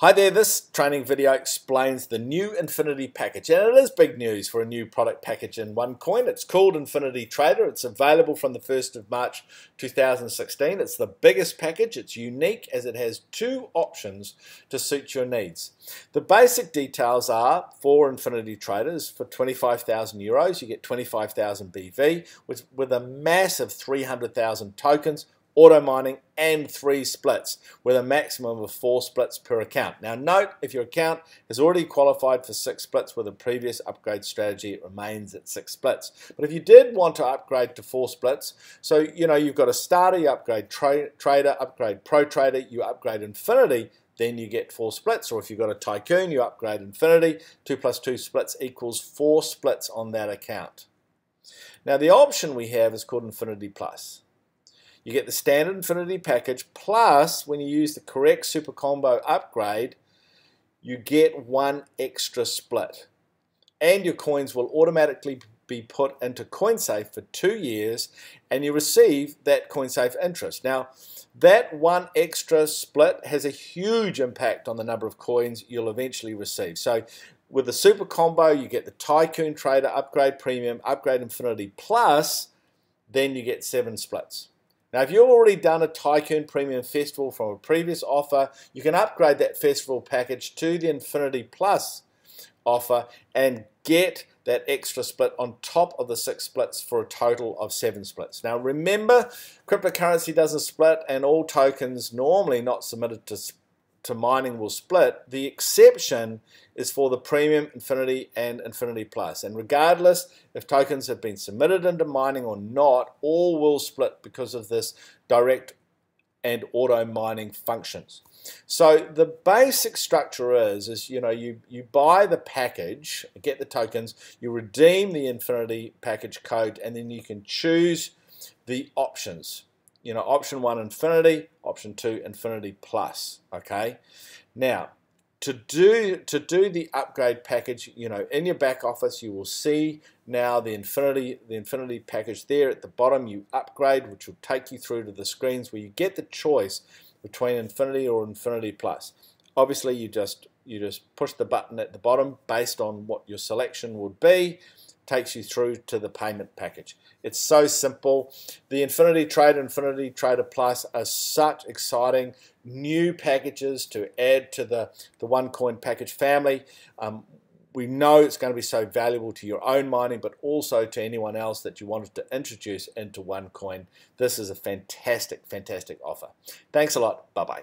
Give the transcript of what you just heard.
Hi there, this training video explains the new Infinity package, and it is big news for a new product package in OneCoin. It's called Infinity Trader. It's available from the 1st of March 2016. It's the biggest package. It's unique as it has two options to suit your needs. The basic details are for Infinity Traders, for 25,000 euros, you get 25,000 BV with a massive 300,000 tokens, auto mining, and 3 splits with a maximum of 4 splits per account. Now note, if your account has already qualified for 6 splits with a previous upgrade strategy, it remains at 6 splits. But if you did want to upgrade to 4 splits, so you've got a starter, you upgrade trader, upgrade pro trader, you upgrade Infinity, then you get 4 splits. Or if you've got a tycoon, you upgrade Infinity, 2 plus 2 splits equals 4 splits on that account. Now the option we have is called Infinity Plus. You get the standard Infinity package, plus when you use the correct Super Combo upgrade, you get 1 extra split. And your coins will automatically be put into CoinSafe for 2 years, and you receive that CoinSafe interest. Now, that 1 extra split has a huge impact on the number of coins you'll eventually receive. So with the Super Combo, you get the Tycoon Trader Upgrade Premium, Upgrade Infinity Plus, then you get 7 splits. Now, if you've already done a Tycoon Premium Festival from a previous offer, you can upgrade that Festival package to the Infinity Plus offer and get that extra split on top of the 6 splits for a total of 7 splits. Now, remember, cryptocurrency doesn't split, and all tokens normally not submitted to mining will split. The exception is for the Premium, Infinity, and Infinity Plus. And regardless if tokens have been submitted into mining or not, all will split because of this direct and auto mining functions. So the basic structure is you buy the package, get the tokens, you redeem the Infinity package code, and then you can choose the options. Option 1 Infinity, option 2 Infinity Plus. Okay. Now, to do the upgrade package, in your back office, you will see now the Infinity package there at the bottom. You upgrade, which will take you through to the screens where you get the choice between Infinity or Infinity Plus. Obviously, you just push the button at the bottom based on what your selection would be. Takes you through to the payment package. It's so simple. The Infinity Trader, Infinity Trader Plus are such exciting new packages to add to the OneCoin package family. We know it's going to be so valuable to your own mining, but also to anyone else that you wanted to introduce into OneCoin. This is a fantastic, fantastic offer. Thanks a lot. Bye-bye.